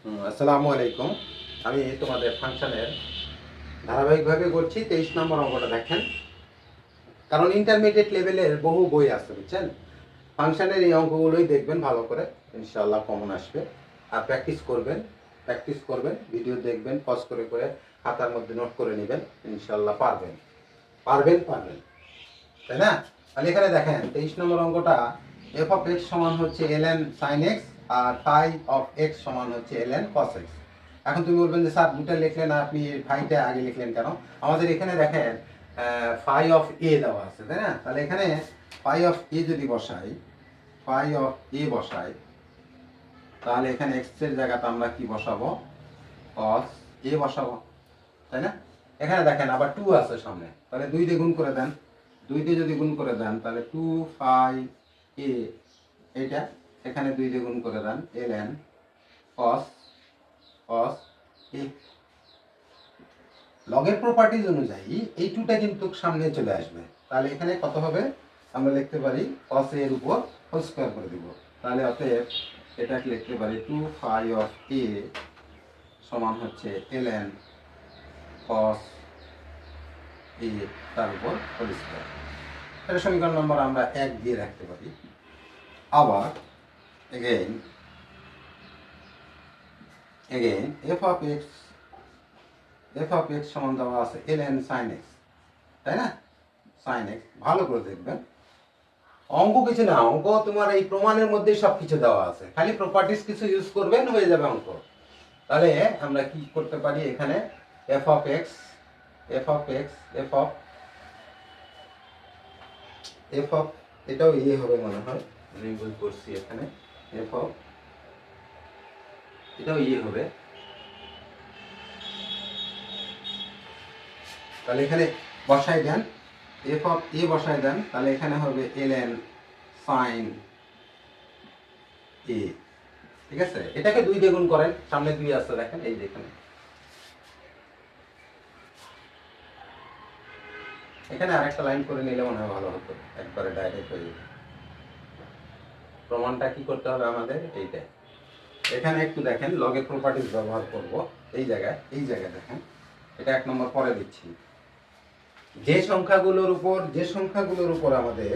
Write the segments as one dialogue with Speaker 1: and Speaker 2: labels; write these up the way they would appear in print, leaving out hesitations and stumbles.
Speaker 1: আসসালামু আলাইকুম। আমি তোমাদের ফাংশনের ধারাবাহিকভাবে করছি। 23 নম্বর অঙ্কটা দেখেন। কারণ ইন্টারমিডিয়েট লেভেলের বহু বই আছে, বুঝছেন। ফাংশনের এই অঙ্কগুলোই দেখবেন ভালো করে, ইনশাআল্লাহ কমন আসবে। আর প্র্যাকটিস করবেন, ভিডিও দেখবেন, পজ করে করে খাতার মধ্যে নোট করে নেবেন, ইনশাআল্লাহ পারবেন পারবেন পারবেন তাই না? তাহলে এখানে দেখেন 23 নম্বর অঙ্কটা, এফ অফ এক্স সমান হচ্ছে ln sin x আর ফাই অফ এক্স সমান হচ্ছে ln cos x। এখন তুমি বলবেন যে স্যার দুটো লিখলেন, আপনি ফাইটা আগে লিখলেন কেন? আমাদের এখানে দেখেন ফাই অফ এ দেওয়া আছে, তাই না? তাহলে এখানে ফাই অফ এ যদি বসাই, তাহলে এখানে এক্স এর জায়গাতে আমরা কি বসাবো? cos এ বসাবো, তাই না? এখানে দেখেন আবার 2 আছে সামনে, তাহলে 2 দিয়ে গুণ করে দেন। 2 দিয়ে যদি গুণ করে দেন তাহলে 2 ফাই এ, এটা এখানে 2 দিয়ে গুণ করে দেন ln cos এ। লগের প্রপার্টিজ অনুযায়ী এই 2টা কিন্তু সামনে চলে আসবে, তাহলে এখানে কত হবে? আমরা লিখতে পারি cos এ এর উপর হোল স্কয়ার করে দিব। তাহলে অতএব এটাকে লিখতে পারি 2 ফাই অফ এ সমান হচ্ছে ln cos এ তার উপর হোল স্কয়ার। এটা সমীকরণ নম্বর আমরা 1 দিয়ে রাখতে পারি। আবার এগেইন এফ অফ এক্স সমান দেওয়া আছে ln sin x, তাই না? sin x ভালো করে দেখবেন, অঙ্ক কিছু না, অঙ্ক তোমার এই প্রমাণের মধ্যেই সব কিছু দেওয়া আছে, খালি প্রপার্টিস কিছু ইউজ করবেন, হয়ে যাবে অঙ্ক। তাহলে আমরা কি করতে পারি এখানে? F of x F of এটাও ইয়ে হবে মনে হয়, আমি ভুল করছি এখানে। এফ অফ এটাও ইয়ে হবে, তাহলে এখানে বসাই দেন, এফ অফ এ বসাই দেন, তাহলে এখানে হবে ln sin এ। ঠিক আছে, এটাকে 2 দিয়ে গুণ করেন, সামনে 2 আছে দেখেন, এই দেখেন এখানে আরেকটা লাইন করে নিলে মনে হয় ভালো হতো, একবারে ডাইরেক্ট হয়ে যেত। প্রমাণটা কি করতে হবে আমাদের? এইটাই। এখানে একটু দেখেন লগের প্রপার্টিজ ব্যবহার করব। এই জায়গায় দেখেন, এটা 1 নম্বর পরে দিচ্ছি। যে সংখ্যাগুলোর উপর আমাদের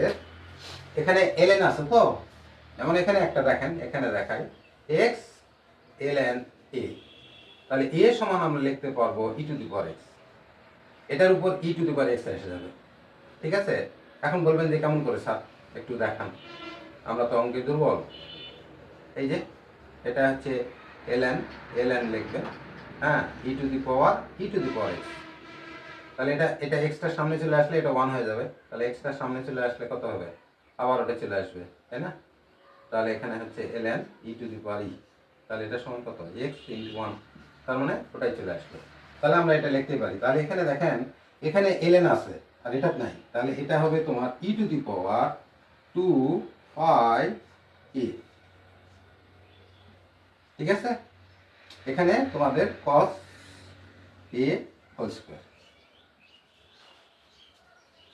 Speaker 1: এখানে ln আছে, তো যেমন এখানে একটা দেখেন, এখানে দেখাই x ln a, তাহলে a সমান আমরা লিখতে পারবো e two the power x, এটার উপর e two the power x এসে যাবে। ঠিক আছে, এখন বলবেন যে কেমন করে স্যার একটু দেখান, আমরা তো অঙ্কে দুর্বল। এই যে এটা হচ্ছে ln লিখবেন, হ্যাঁ, e two the power x, তাহলে এটা এক্সটার সামনে চলে আসলে এটা 1 হয়ে যাবে, তাহলে এক্সটার সামনে চলে আসলে কত হবে? আবার ওটা চলে আসবে, তাই না? তাহলে এখানে হচ্ছে ln e two the power e, তাহলে এটা সমান কত? x ইনটু 1, তার মানে ওটাই চলে আসলো। তাহলে আমরা এটা লিখতে পারি। তাহলে এখানে দেখেন, এখানে ln আছে আর এটা নাই, তাহলে এটা হবে তোমার e two the power 2 pi a। ঠিক আছে, এখানে তোমাদের cos a হোল স্কয়ার।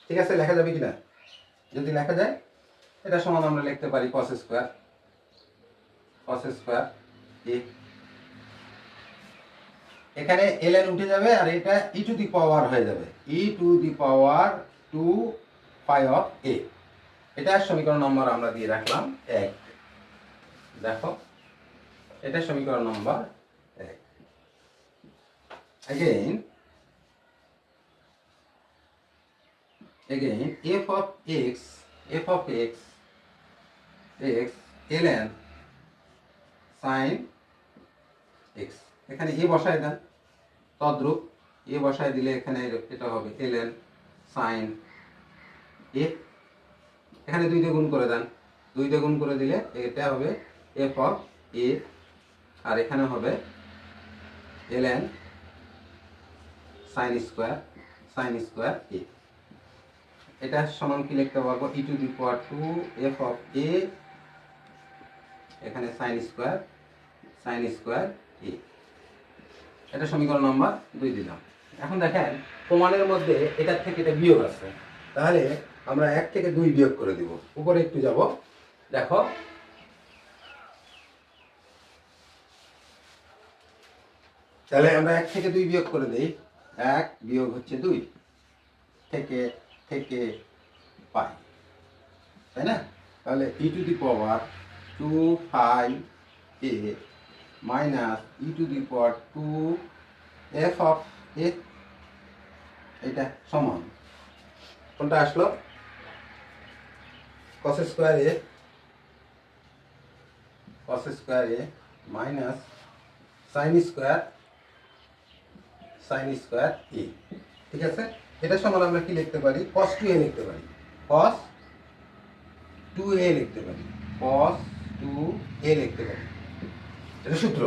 Speaker 1: ঠিক আছে, লেখা যাবে কিনা? যদি লেখা যায়, এটা সমান আমরা লিখতে পারি cos স্কয়ার a। এখানে ln উঠে যাবে আর এটা e টু দি পাওয়ার হয়ে যাবে, e two the power 2 pi of a। এটা সমীকরণ নম্বর আমরা দিয়ে রাখলাম 1। দেখো, এটা সমীকরণ নম্বর 1। again f of x ln sin x, এখানে a বসায় দেন, তদ্রূপ a বসায় দিলে এখানে এটা হবে ln sin a। এখানে 2 দিয়ে গুণ করে দেন, 2 দিয়ে গুণ করে দিলে এটা হবে f of a, আর এখানে হবে ln sin স্কয়ার a। এটা সমান কি লিখতে পারবো? e two the power 2 f of a, এখানে sin স্কয়ার a। এটা সমীকরণ নাম্বার 2 দিলাম। এখন দেখেন প্রমাণের মধ্যে এটার থেকে এটা বিয়োগ আছে, তাহলে আমরা 1 থেকে 2 বিয়োগ করে দিব। উপরে একটু যাব, দেখো তাহলে আমরা 1 থেকে 2 বিয়োগ করে দেই। 1 বিয়োগ হচ্ছে 2 থেকে থেকে পাই, তাই না? তাহলে e two the power 2 a minus e two the power 2 f of a, এটা সমান কোনটা আসলো? cos square a minus sin square a, ঠিক আছে? এটা সমান আমরা কি লিখতে পারি? cos 2a লিখতে পারি, cos 2a লিখতে পারি, cos 2a লিখতে পারি। এটা সূত্র,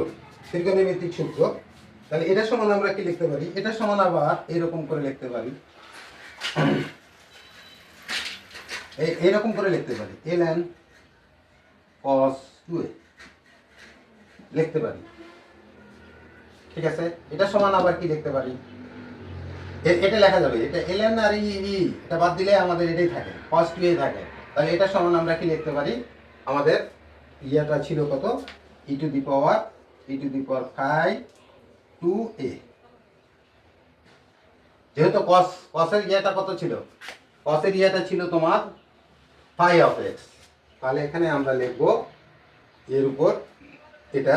Speaker 1: ত্রিকোণমিতিক সূত্র। তাহলে এটা সমান আমরা কি লিখতে পারি? এটা সমান আবার এরকম করে লিখতে পারি, এইরকম করে লিখতে পারি, ln cos 2a লিখতে পারি, ঠিক আছে? এটা সমান আবার কি লিখতে পারি? এটা লেখা যাবে, এটা ln আর এটা বাদ দিলে আমাদের এটাই থাকে, cos 2a থাকে। তাহলে এটা সমান আমরা কি লিখতে পারি? আমাদের ইয়াটা ছিল কত? e two the power 5 2a। যেহেতু cos এর ইয়াটা কত ছিল? cos এর ইয়াটা ছিল তোমার phi অফ x। তাহলে এখানে আমরা লিখব এর উপর এটা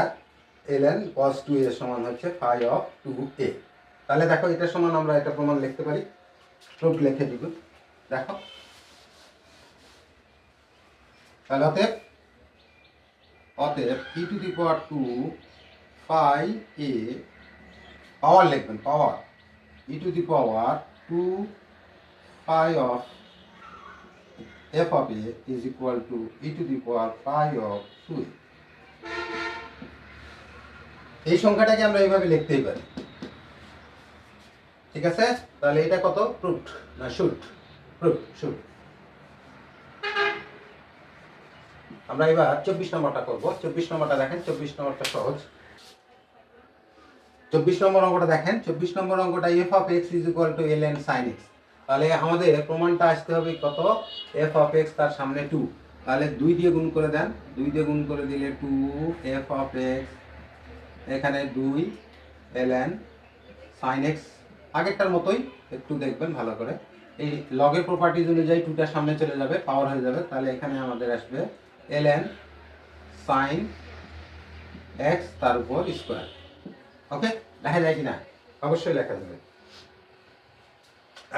Speaker 1: ln cos 2a সমান হচ্ছে phi অফ 2a। তাহলে দেখো এটা সমান আমরা এটা প্রমাণ লিখতে পারি, প্রুফ লিখে দিব, দেখো। তাহলে অতএব e two the power 2 phi a, পাওয়ার লিখবেন, পাওয়ার e two the power 2 phi of f of a is equal to e to the power phi of 2a। এই সংখ্যাটাকে আমরা এইভাবে লিখতেই পারি, ঠিক আছে? তাহলে এটা কত? প্রুফড না শুড? শুড। আমরা এবার 24 নম্বরটা করব। 24 নম্বরটা দেখেন, 24 নম্বরটা সহজ। 24 নম্বর অঙ্কটা দেখেন, 24 নম্বর অঙ্কটা f of x is equal to ln sin x। তাহলে আমাদের প্রমাণটা আসতে হবে কত? f of x তার সামনে 2, তাহলে 2 দিয়ে গুণ করে দেন, 2 দিয়ে গুণ করে দিলে 2 f of x, এখানে 2 ln sin x। আগেরটার মতোই, একটু দেখবেন ভালো করে, এই লগের প্রপার্টিজ অনুযায়ী 2টার সামনে চলে যাবে, পাওয়ার হয়ে যাবে। তাহলে এখানে আমাদের আসবে ln sin x তার উপর স্কয়ার। ওকে, লেখা যায় কিনা? অবশ্যই লেখা যাবে।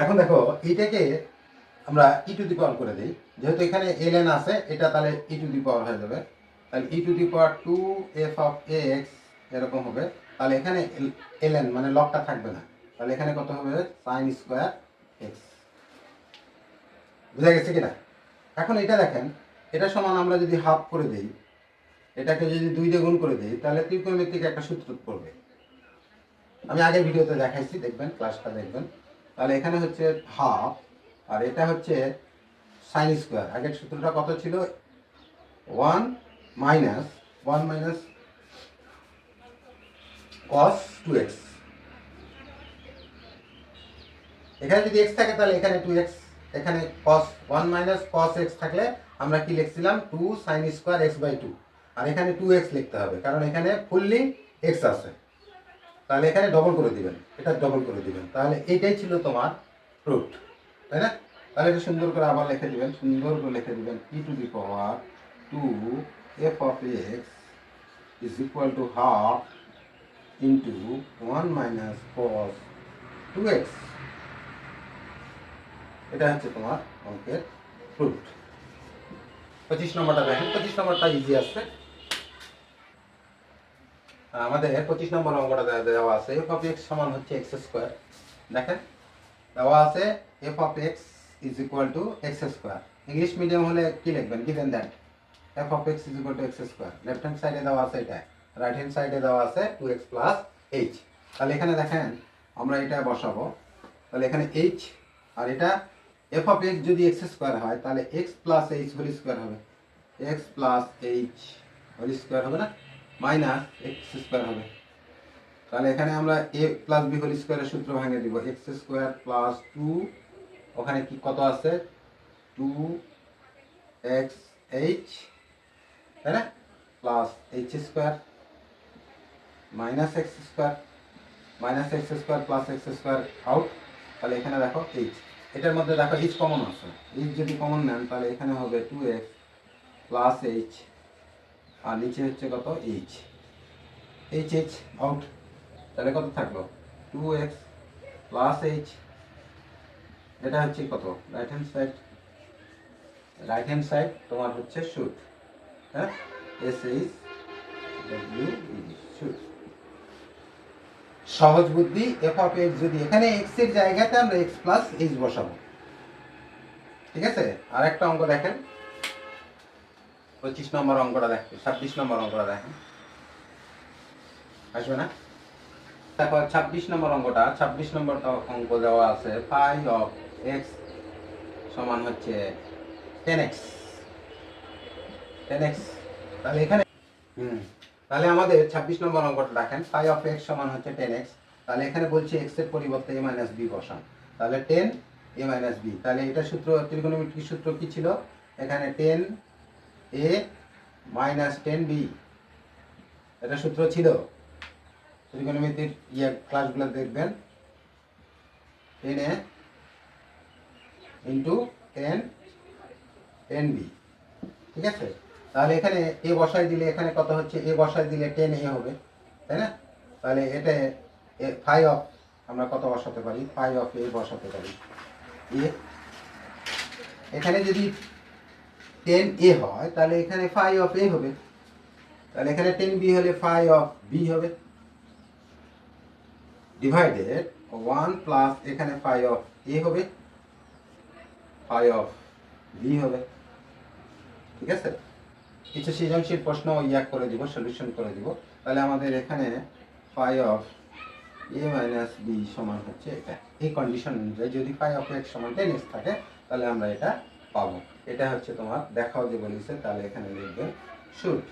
Speaker 1: এখন দেখো এইটাকে আমরা ই টু দি পাওয়ার করে দিই, যেহেতু এখানে ln আছে, এটা তাহলে ই টু দি পাওয়ার হয়ে যাবে। তাহলে e to the power 2 f of x এরকম হবে। তাহলে এখানে ln মানে লগটা থাকবে না, তাহলে এখানে কত হবে? sin square x। বুঝা গেছে কিনা? এখন এটা দেখেন, এটা সমান আমরা যদি হাফ করে দেই, এটাকে যদি 2 দিয়ে গুণ করে দেই, তাহলে ত্রিকোণমিতিক একটা সূত্র পড়বে। আমি আগের ভিডিওতে দেখাইছি, দেখবেন, ক্লাসটা দেখবেন। তাহলে এখানে হচ্ছে হাফ, আর এটা হচ্ছে সাইন স্কোয়ার। আগের সূত্রটা কত ছিল? 1 মাইনাস cos 2x। এখানে যদি x থাকে তাহলে এখানে 2x, এখানে cos 1 মাইনাস cos x থাকলে আমরা কি লিখছিলাম? 2 sin স্কোয়ার x বাই 2। আর এখানে 2x লিখতে হবে, কারণ এখানে ফুললি x আছে। তাহলে এখানে ডবল করে দিবেন, এটা ডবল করে দিবেন। তাহলে এইটাই ছিল তোমার প্রুফ, তাই না? তাহলে এটা সুন্দর করে আবার লিখে দিবেন, সুন্দর করে লিখে দিবেন e two the power 2 f of x is equal to half into 1 minus cos 2x। এটা হচ্ছে তোমার অঙ্কের প্রুফ। 25 নম্বরটা দেখেন, 25 নম্বরটা ইজি আছে। আমাদের 25 নম্বর অঙ্কটা দেওয়া আছে f of x সমান হচ্ছে x স্কয়ার। দেখেন দেওয়া আছে f of x is equal to x square. English medium হলে কি লিখবেন? given that f of x is equal to x square. Left hand সাইডে দেওয়া আছে এটা, রাইট হ্যান্ড সাইডে দেওয়া আছে 2x plus h। তাহলে এখানে দেখেন আমরা এটা বসাবো, তাহলে এখানে h, আর এটা f of x যদি x স্কয়ার হয় তাহলে x plus h whole square হবে, x plus h whole square হবে না, মাইনাস x স্কয়ার হবে। তাহলে এখানে আমরা a প্লাস b হোল স্কয়ারের সূত্র ভাঙে দিব, x স্কয়ার প্লাস 2, ওখানে কি কত আছে? 2xh, তাই না, plus h square minus x square. Minus x square plus x square out, তাহলে এখানে দেখো এইচ, এটার মধ্যে দেখো এইচ কমন আছে, এইচ যদি কমন নেন তাহলে এখানে হবে 2x প্লাস এইচ, আর নিচে হচ্ছে কত এইচ, এইচ এইচ আউট, তাহলে কত থাকলো 2x প্লাস এইচ, এটা হচ্ছে কত রাইট হ্যান্ড সাইড তোমার হচ্ছে শুট, হ্যাঁ SHWE শুট। সহজ বুদ্ধি, f অফ x যদি এখানে x এর জায়গাতে আমরা x প্লাস h বসাবো, ঠিক আছে। আর একটা অঙ্ক দেখেন 25 নম্বর অঙ্কটা দেখেন, 26 নম্বর অঙ্কটা দেখেন, আসবে না? দেখো 26 নম্বর অঙ্কটা, 26 নম্বর অঙ্ক দেওয়া আছে ফাই অফ x সমান হচ্ছে 10x, তাহলে এখানে তাহলে আমাদের 26 নম্বর অঙ্কটা দেখেন ফাই অফ x সমান হচ্ছে 10x, তাহলে এখানে বলছে x এর পরিবর্তে a মাইনাস b বসান, তাহলে 10 a মাইনাস b, তাহলে এটা সূত্র ত্রিকোণমিতিক সূত্র কি ছিল, এখানে 10 a মাইনাস 10 b, এটা সূত্র ছিল ত্রিকোণমিতির ক্লাসগুলো দেখবেন, 10 a ইন্টু 10 b, ঠিক আছে। তাহলে এখানে a বসাই দিলে এখানে কত হচ্ছে, a বসাই দিলে 10 a হবে, তাই না? তাহলে এটা ফাই অফ আমরা কত বসাতে পারি, ফাই অফ a বসাতে পারি a, এখানে যদি 10 a হয় তাহলে এখানে ফাই অফ a হবে, তাহলে এখানে 10 b হলে ফাই অফ b হবে, ডিভাইডেড 1 প্লাস এখানে ফাই অফ a হবে, ফাই অফ b হবে, ঠিক আছে। কিছু সৃজনশীল প্রশ্ন করে দিব, সলিউশন করে দিব, তাহলে আমাদের এখানে phi of a minus b সমান হচ্ছে এটা, এই কন্ডিশন অনুযায়ী যদি ফাই অফ x সমান 10x থাকে তাহলে আমরা এটা পাবো, এটা হচ্ছে তোমার দেখাও যে বলেছে, তাহলে এখানে লিখবেন শুট,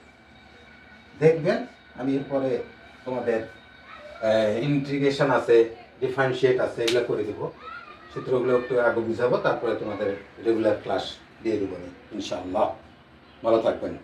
Speaker 1: দেখবেন আমি এরপরে তোমাদের ইন্টিগ্রেশন আছে, ডিফারেন্সিয়েট আছে, এগুলো করে দেবো, সূত্রগুলো একটু আগে বুঝাবো, তারপরে তোমাদের রেগুলার ক্লাস দিয়ে দেবো ইনশাআল্লাহ। ভালো থাকবেন।